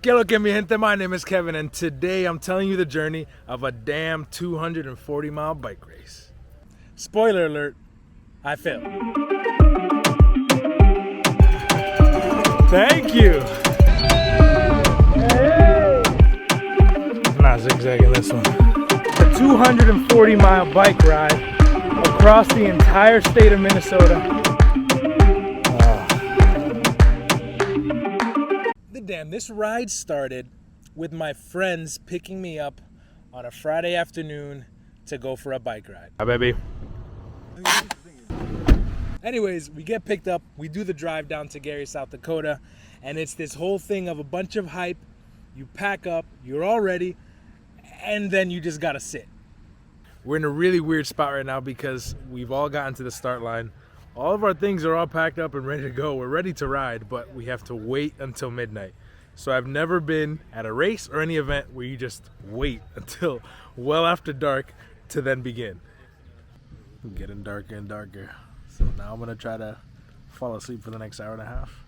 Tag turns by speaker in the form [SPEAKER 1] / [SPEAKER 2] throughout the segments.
[SPEAKER 1] Que lo que mi gente, my name is Kevin, and today I'm telling you the journey of a damn 240-mile bike race. Spoiler alert, I failed. Thank you. I'm not zigzagging this one. A 240-mile bike ride across the entire state of Minnesota. Damn, this ride started with my friends picking me up on a Friday afternoon to go for a bike ride. Hi, baby. Anyways, we get picked up, we do the drive down to Gary, South Dakota, and it's this whole thing of a bunch of hype. You pack up, you're all ready, and then you just gotta sit. We're in a really weird spot right now because we've all gotten to the start line. All of our things are all packed up and ready to go. We're ready to ride, but we have to wait until midnight. So I've never been at a race or any event where you just wait until well after dark to then begin. It's getting darker and darker. So now I'm gonna try to fall asleep for the next hour and a half.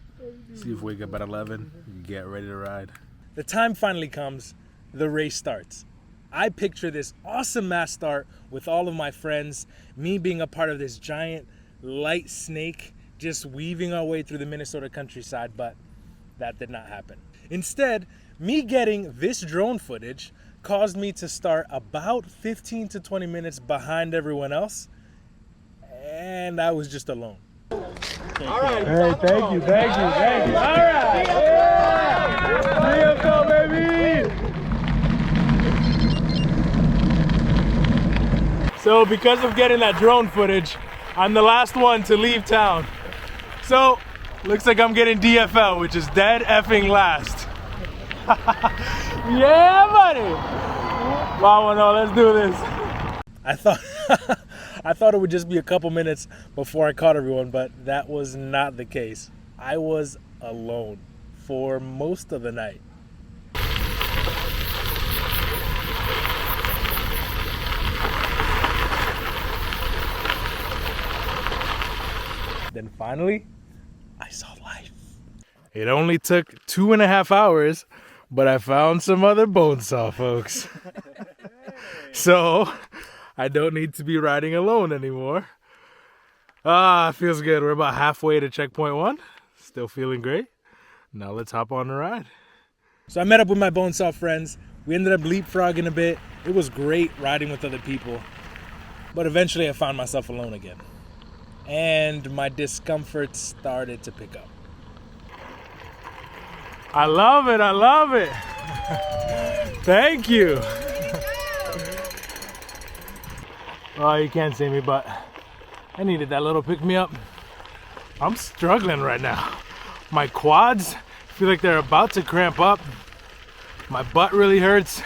[SPEAKER 1] See if we wake up at 11 and get ready to ride. The time finally comes, the race starts. I picture this awesome mass start with all of my friends, me being a part of this giant light snake just weaving our way through the Minnesota countryside, but that did not happen. Instead, me getting this drone footage caused me to start about 15 to 20 minutes behind everyone else, and I was just alone. All right. Hey, thank you. All right. Yeah. See you go, baby. So because of getting that drone footage, I'm the last one to leave town. So, looks like I'm getting DFL, which is dead effing last. Yeah, buddy! Wow, no, let's do this. I thought it would just be a couple minutes before I caught everyone, but that was not the case. I was alone for most of the night. Then finally, I saw life. It only took 2.5 hours, but I found some other bone saw folks. So I don't need to be riding alone anymore. Feels good. We're about halfway to checkpoint 1. Still feeling great. Now let's hop on the ride. So I met up with my bone saw friends. We ended up leapfrogging a bit. It was great riding with other people, but eventually I found myself alone again. And my discomfort started to pick up. I love it, I love it. Thank you. Oh, you can't see me, but I needed that little pick-me-up. I'm struggling right now. My quads feel like they're about to cramp up. My butt really hurts.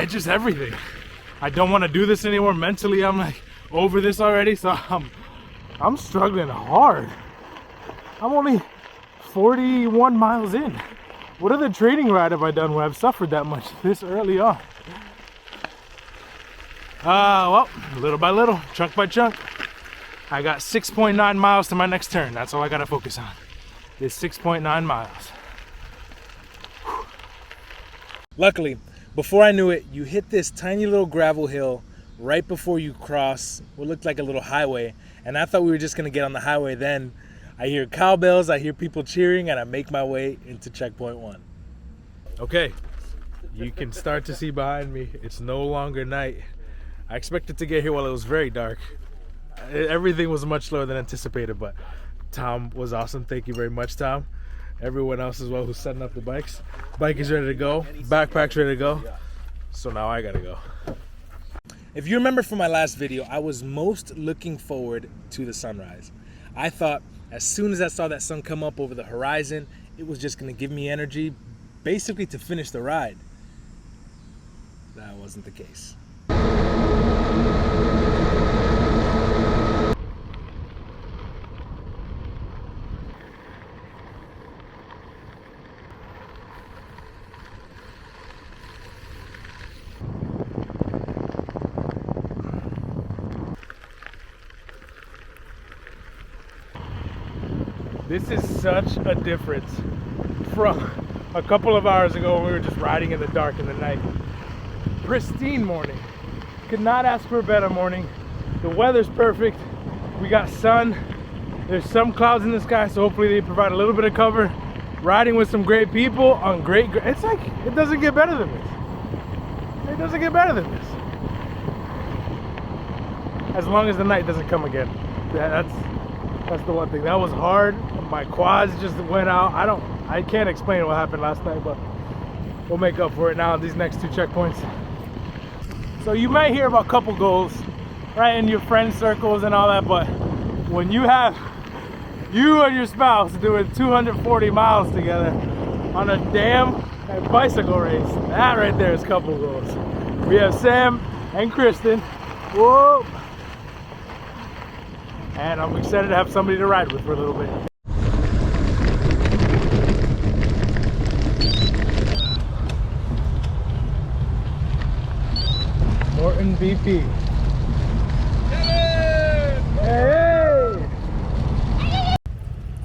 [SPEAKER 1] Just everything. I don't want to do this anymore. Mentally, I'm like over this already, so I'm struggling hard. I'm only 41 miles in. What other training ride have I done where I've suffered that much this early on? Well, little by little, chunk by chunk. I got 6.9 miles to my next turn. That's all I gotta focus on. Is 6.9 miles. Whew. Luckily, before I knew it, you hit this tiny little gravel hill right before you cross what looked like a little highway. And I thought we were just gonna get on the highway. Then I hear cowbells, I hear people cheering, and I make my way into checkpoint 1. Okay, you can start to see behind me. It's no longer night. I expected to get here while it was very dark. Everything was much slower than anticipated, but Tom was awesome. Thank you very much, Tom. Everyone else as well who's setting up the bikes. Bike is ready to go. Backpack's ready to go. So now I gotta go. If you remember from my last video, I was most looking forward to the sunrise. I thought as soon as I saw that sun come up over the horizon, it was just gonna give me energy basically to finish the ride. That wasn't the case. This is such a difference from a couple of hours ago when we were just riding in the dark in the night. Pristine morning. Could not ask for a better morning. The weather's perfect. We got sun. There's some clouds in the sky, so hopefully they provide a little bit of cover. Riding with some great people on great, it's like, it doesn't get better than this. It doesn't get better than this. As long as the night doesn't come again. That's the one thing. That was hard. My quads just went out. I can't explain what happened last night, but we'll make up for it now in these next 2 checkpoints. So you might hear about couple goals, right, in your friend circles and all that, but when you have you and your spouse doing 240 miles together on a damn bicycle race, that right there is couple goals. We have Sam and Kristen. Whoa! And I'm excited to have somebody to ride with for a little bit. Morton BP. Hey!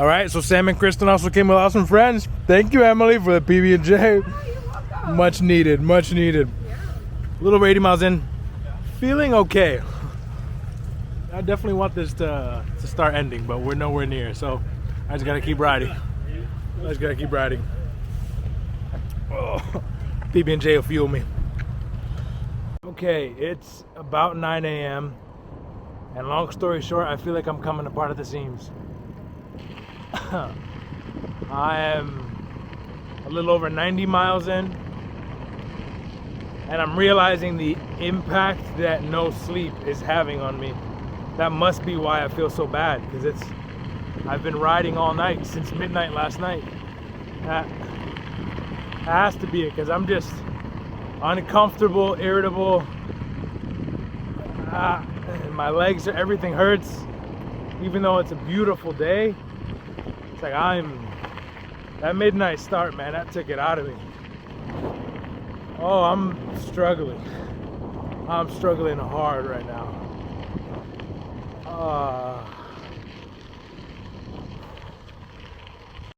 [SPEAKER 1] All right, so Sam and Kristen also came with awesome friends. Thank you, Emily, for the PB&J. Much needed, much needed. A little over 80 miles in. Feeling okay. I definitely want this to start ending, but we're nowhere near, so I just gotta keep riding. Oh, PB&J will fuel me. Okay, it's about 9 a.m. and long story short, I feel like I'm coming apart at the seams. I am a little over 90 miles in, and I'm realizing the impact that no sleep is having on me. That must be why I feel so bad, because I've been riding all night since midnight last night. That has to be it, because I'm just uncomfortable, irritable. My legs, everything hurts, even though it's a beautiful day. It's like that midnight start, man, that took it out of me. Oh, I'm struggling. I'm struggling hard right now.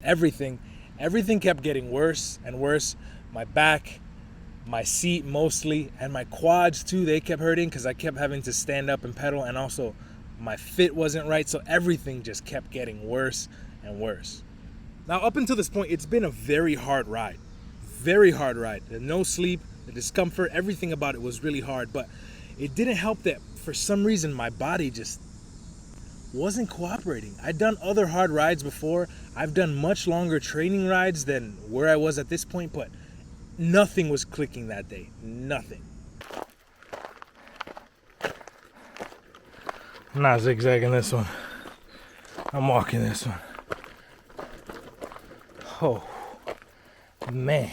[SPEAKER 1] Everything kept getting worse and worse. My back, my seat mostly, and my quads too, they kept hurting because I kept having to stand up and pedal, and also my fit wasn't right, so everything just kept getting worse and worse. Now, up until this point, it's been a very hard ride. Very hard ride. The no sleep, the discomfort, everything about it was really hard, but it didn't help that for some reason my body just wasn't cooperating. I'd done other hard rides before. I've done much longer training rides than where I was at this point, but nothing was clicking that day. Nothing. I'm not zigzagging this one. I'm walking this one. Oh, man.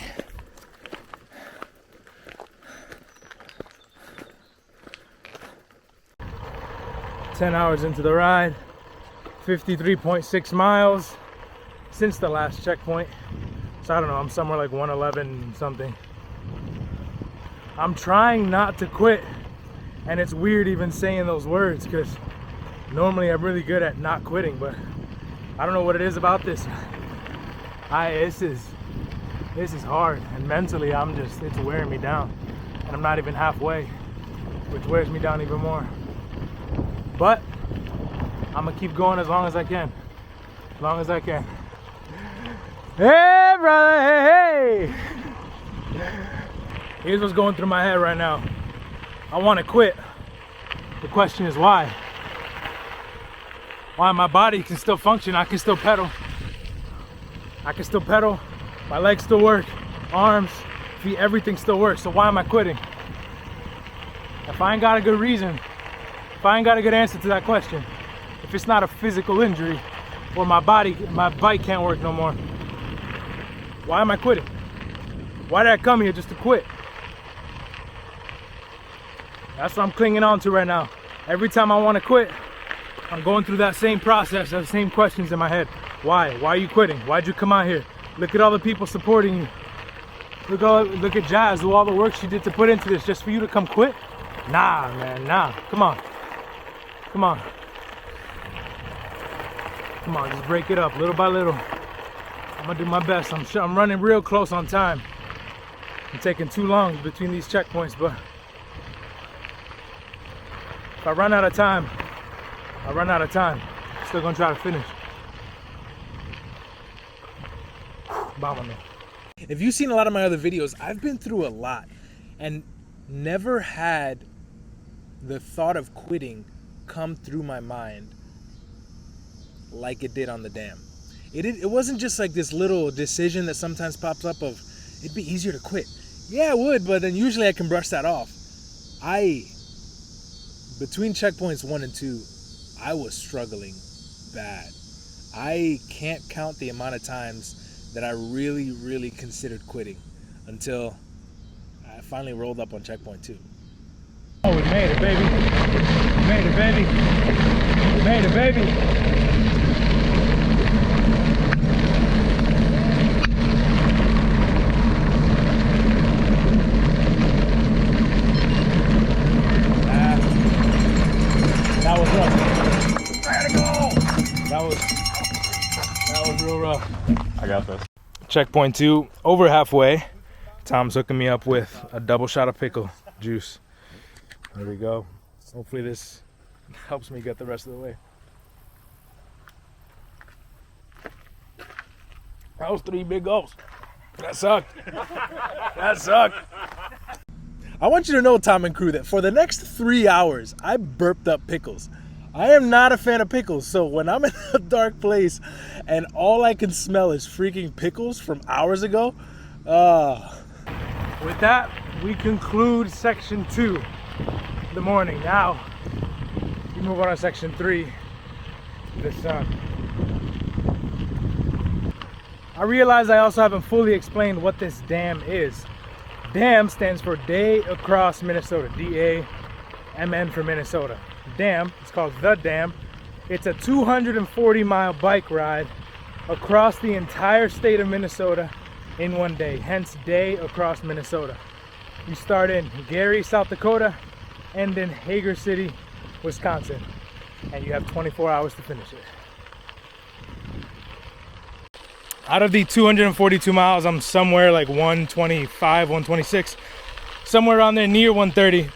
[SPEAKER 1] "10 hours into the ride, 53.6 miles since the last checkpoint. So I don't know, I'm somewhere like 111 something. I'm trying not to quit, and it's weird even saying those words because normally I'm really good at not quitting, but I don't know what it is about this. This is hard, and mentally it's wearing me down, and I'm not even halfway, which wears me down even more. But I'm gonna keep going as long as I can. As long as I can. Hey, brother, hey! Here's what's going through my head right now. I want to quit. The question is why? Why my body can still function, I can still pedal. My legs still work, arms, feet, everything still works. So why am I quitting? If I ain't got a good reason, if I ain't got a good answer to that question, if it's not a physical injury or my bike can't work no more, why am I quitting? Why did I come here just to quit? That's what I'm clinging on to right now. Every time I want to quit, I'm going through that same process, the same questions in my head. Why? Why are you quitting? Why'd you come out here? Look at all the people supporting you. Look at Jazz, all the work she did to put into this just for you to come quit? Nah, man, nah. Come on. Come on. Come on, just break it up little by little. I'm gonna do my best. I'm running real close on time. I'm taking too long between these checkpoints, but if I run out of time, I run out of time. Still gonna try to finish. Vámonos. If you've seen a lot of my other videos, I've been through a lot and never had the thought of quitting come through my mind like it did on the dam. It wasn't just like this little decision that sometimes pops up of it'd be easier to quit. Yeah, it would, but then usually I can brush that off. Between checkpoints 1 and 2, I was struggling bad. I can't count the amount of times that I really, really considered quitting until I finally rolled up on checkpoint 2. Oh, we made it, baby. We made it, baby. We made it, baby. That was rough. I gotta go. That was real rough.
[SPEAKER 2] I got this.
[SPEAKER 1] Checkpoint 2, over halfway. Tom's hooking me up with a double shot of pickle juice. There we go. Hopefully this helps me get the rest of the way. That was 3 big gulps. That sucked. That sucked. I want you to know, Tom and crew, that for the next 3 hours, I burped up pickles. I am not a fan of pickles, so when I'm in a dark place and all I can smell is freaking pickles from hours ago, with that, we conclude section 2 of the morning. Now, we move on to section 3, the sun. I realize I also haven't fully explained what this dam is. DAM stands for Day Across Minnesota, D-A-M-N for Minnesota. Dam, it's called The Dam. It's a 240-mile bike ride across the entire state of Minnesota in one day, hence Day Across Minnesota. You start in Gary, South Dakota, end in Hager City, Wisconsin, and you have 24 hours to finish it. Out of the 242 miles, I'm somewhere like 125, 126, somewhere around there near 130.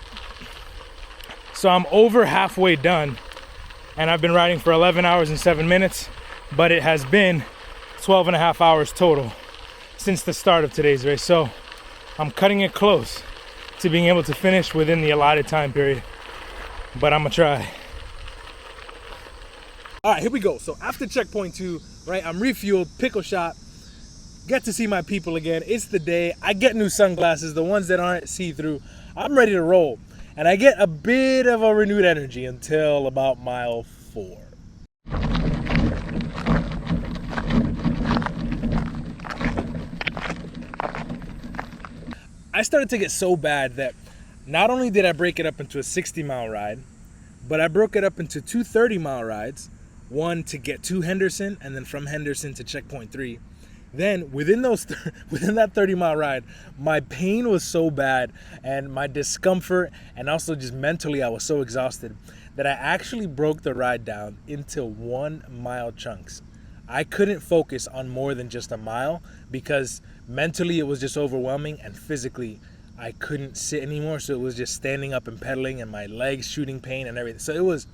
[SPEAKER 1] So I'm over halfway done, and I've been riding for 11 hours and 7 minutes, but it has been 12 and a half hours total since the start of today's race. So I'm cutting it close to being able to finish within the allotted time period, but I'm gonna try. All right, here we go. So after checkpoint 2, right, I'm refueled, pickle shot, get to see my people again. It's the day. I get new sunglasses, the ones that aren't see-through. I'm ready to roll. And I get a bit of a renewed energy until about mile 4. I started to get so bad that not only did I break it up into a 60-mile ride, but I broke it up into 2 30-mile rides. One to get to Henderson, and then from Henderson to checkpoint 3. Then within that 30-mile ride, my pain was so bad and my discomfort, and also just mentally I was so exhausted that I actually broke the ride down into 1-mile chunks. I couldn't focus on more than just a mile because mentally it was just overwhelming, and physically I couldn't sit anymore. So it was just standing up and pedaling and my legs shooting pain and everything. So it was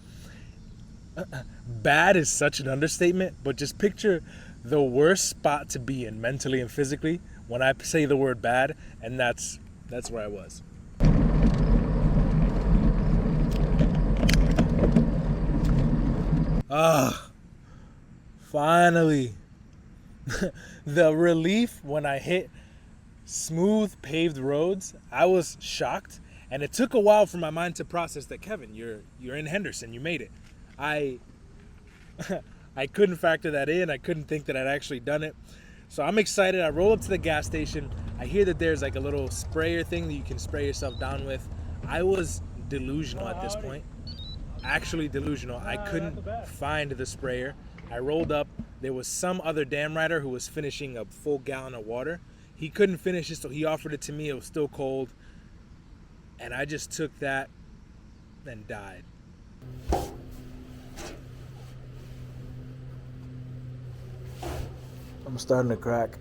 [SPEAKER 1] bad is such an understatement, but just picture the worst spot to be in mentally and physically when I say the word bad, and that's where I was. Finally. The relief when I hit smooth paved roads, I was shocked, and it took a while for my mind to process that, Kevin, you're in Henderson, you made it. I couldn't factor that in. I couldn't think that I'd actually done it. So I'm excited. I roll up to the gas station. I hear that there's like a little sprayer thing that you can spray yourself down with. I was delusional at this point. Actually delusional. I couldn't find the sprayer. I rolled up. There was some other dam rider who was finishing a full gallon of water. He couldn't finish it, so he offered it to me. It was still cold. And I just took that and died. I'm starting to crack.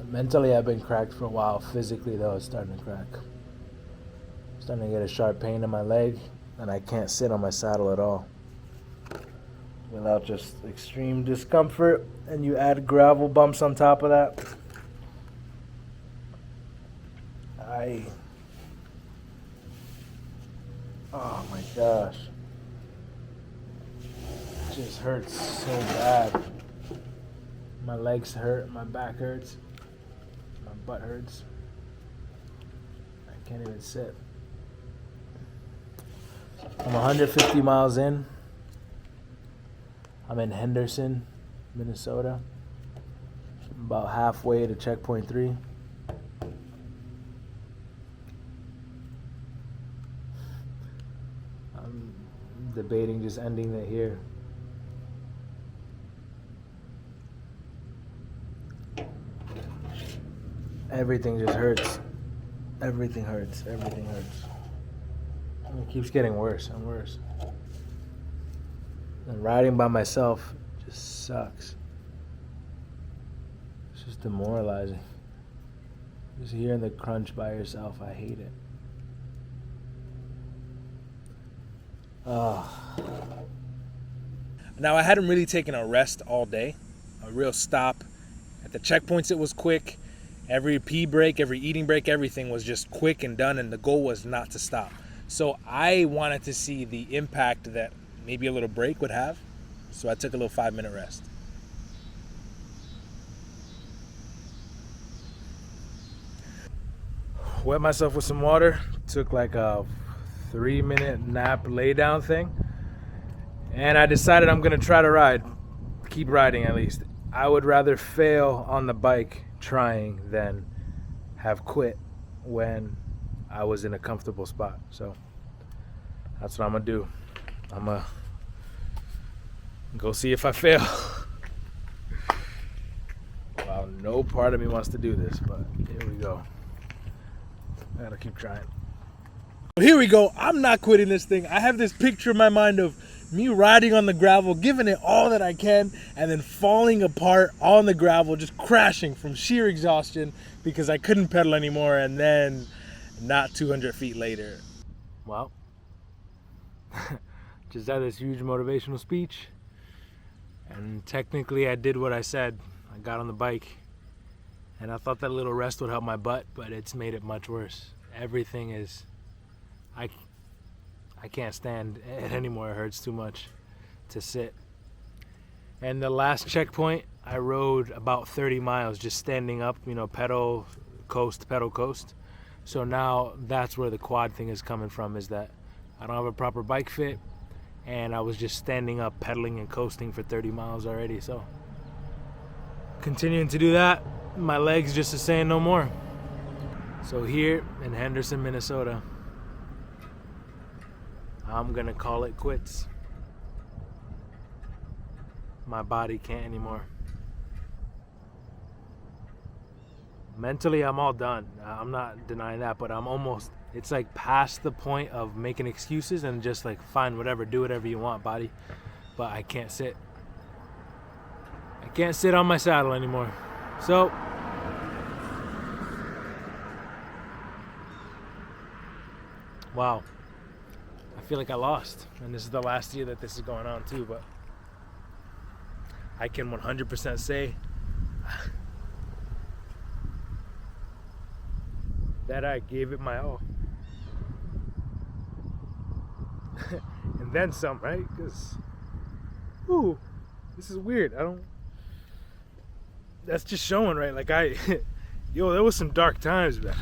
[SPEAKER 1] Mentally, I've been cracked for a while. Physically, though, it's starting to crack. I'm starting to get a sharp pain in my leg, and I can't sit on my saddle at all without just extreme discomfort. And you add gravel bumps on top of that. Oh my gosh. It just hurts so bad. My legs hurt, my back hurts, my butt hurts. I can't even sit. I'm 150 miles in. I'm in Henderson, Minnesota. I'm about halfway to checkpoint 3. I'm debating just ending it here. Everything just hurts. Everything hurts. Everything hurts. And it keeps getting worse and worse. And riding by myself just sucks. It's just demoralizing. Just hearing the crunch by yourself, I hate it. Now, I hadn't really taken a rest all day, a real stop. At the checkpoints, it was quick. Every pee break, every eating break, everything was just quick and done, and the goal was not to stop. So I wanted to see the impact that maybe a little break would have. So I took a little 5-minute rest. Wet myself with some water. Took like a 3-minute nap lay down thing. And I decided I'm gonna try to ride. Keep riding at least. I would rather fail on the bike trying than have quit when I was in a comfortable spot. So that's what I'm gonna do. I'm gonna go see if I fail. Well, no part of me wants to do this, but here we go. I gotta keep trying. Here we go. I'm not quitting this thing. I have this picture in my mind of me riding on the gravel, giving it all that I can, and then falling apart on the gravel, just crashing from sheer exhaustion because I couldn't pedal anymore, and then not 200 feet later. Well, just had this huge motivational speech, and technically I did what I said. I got on the bike, and I thought that a little rest would help my butt, but it's made it much worse. Everything is... I can't stand it anymore. It hurts too much to sit. And the last checkpoint, I rode about 30 miles just standing up, pedal coast. So now that's where the quad thing is coming from, is that I don't have a proper bike fit, and I was just standing up, pedaling and coasting for 30 miles already. So continuing to do that, my legs just are saying no more. So here in Henderson, Minnesota, I'm gonna call it quits. My body can't anymore. Mentally, I'm all done. I'm not denying that, but I'm almost, it's like past the point of making excuses and just like, fine, whatever, do whatever you want, body. But I can't sit. I can't sit on my saddle anymore. So, wow. I feel like I lost, and this is the last year that this is going on too, but I can 100% say that I gave it my all. And then some, right? Because, this is weird. That's just showing, right? Like there was some dark times, man.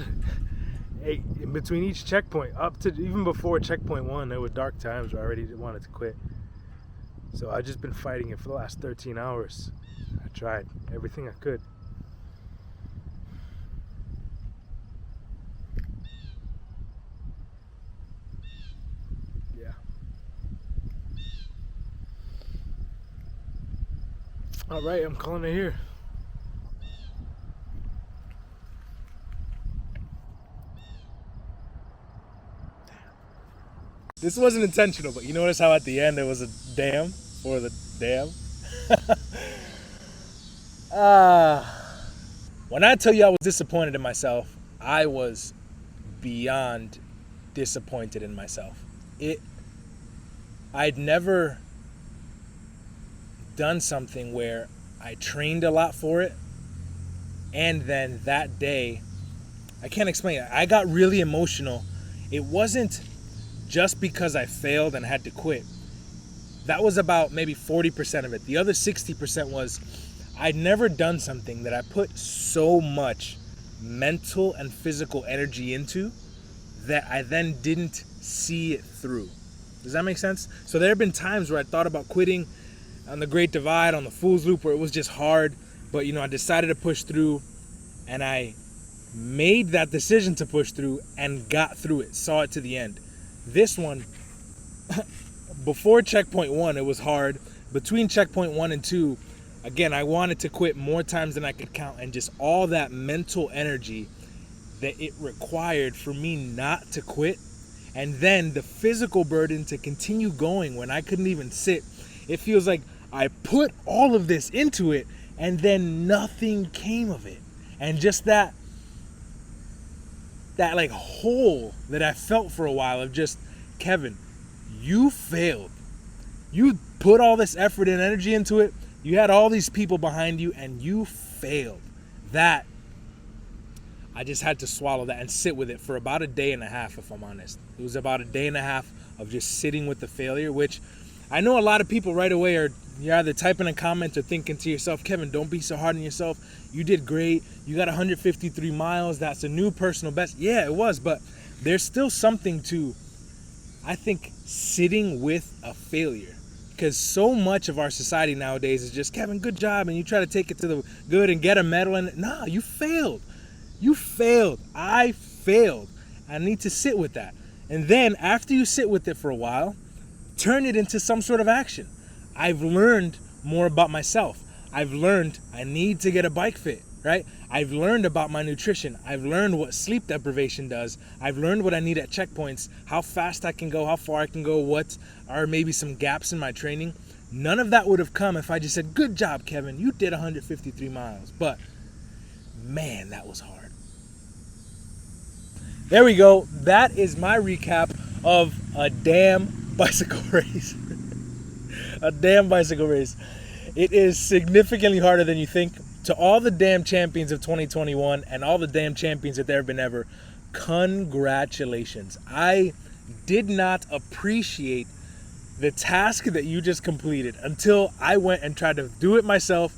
[SPEAKER 1] Hey, in between each checkpoint, up to even before checkpoint 1, there were dark times where I already wanted to quit. So I've just been fighting it for the last 13 hours. I tried everything I could. Yeah. All right, I'm calling it here. This wasn't intentional, but you notice how at the end there was a dam, or the dam? uh, when I tell you I was disappointed in myself, I was beyond disappointed in myself. I'd never done something where I trained a lot for it, and then that day, I can't explain it. I got really emotional. It wasn't just because I failed and had to quit. That was about maybe 40% of it. The other 60% was I'd never done something that I put so much mental and physical energy into that I then didn't see it through. Does that make sense? So there have been times where I thought about quitting on the Great Divide, on the Fool's Loop, where it was just hard. But, I decided to push through, and I made that decision to push through and got through it, saw it to the end. This one, before checkpoint 1, it was hard. Between checkpoint 1 and 2, again, I wanted to quit more times than I could count, and just all that mental energy that it required for me not to quit, and then the physical burden to continue going when I couldn't even sit. It feels like I put all of this into it, and then nothing came of it. And just that like hole that I felt for a while of just, Kevin, you failed. You put all this effort and energy into it. You had all these people behind you, and you failed. That, I just had to swallow that and sit with it for about a day and a half, if I'm honest. It was about a day and a half of just sitting with the failure, which I know a lot of people right away you're either typing a comment or thinking to yourself, Kevin, don't be so hard on yourself. You did great. You got 153 miles. That's a new personal best. Yeah, it was, but there's still something to, I think, sitting with a failure. Because so much of our society nowadays is just, Kevin, good job, and you try to take it to the good and get a medal, and nah, you failed. You failed. I failed. I need to sit with that. And then after you sit with it for a while, turn it into some sort of action. I've learned more about myself. I've learned I need to get a bike fit, right? I've learned about my nutrition. I've learned what sleep deprivation does. I've learned what I need at checkpoints, how fast I can go, how far I can go, what are maybe some gaps in my training. None of that would have come if I just said, good job, Kevin, you did 153 miles. But man, that was hard. There we go. That is my recap of a damn bicycle race. A damn bicycle race. It is significantly harder than you think. To all the damn champions of 2021 and all the damn champions that there have been ever, congratulations. I did not appreciate the task that you just completed until I went and tried to do it myself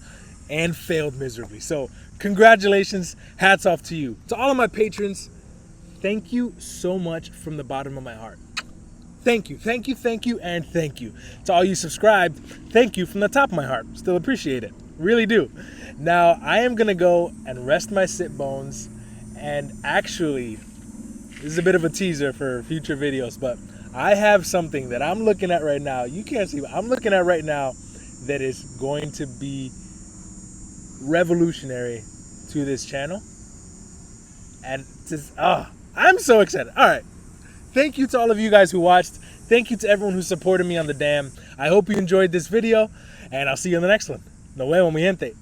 [SPEAKER 1] and failed miserably. So congratulations. Hats off to you. To all of my patrons, thank you so much from the bottom of my heart. Thank you, thank you, thank you, and thank you. To all you subscribed, thank you from the top of my heart. Still appreciate it. Really do. Now, I am going to go and rest my sit bones. And actually, this is a bit of a teaser for future videos, but I have something that I'm looking at right now. You can't see, but I'm looking at right now that is going to be revolutionary to this channel. And just, I'm so excited. All right. Thank you to all of you guys who watched. Thank you to everyone who supported me on the dam. I hope you enjoyed this video, and I'll see you in the next one. Nos vemos, mi gente.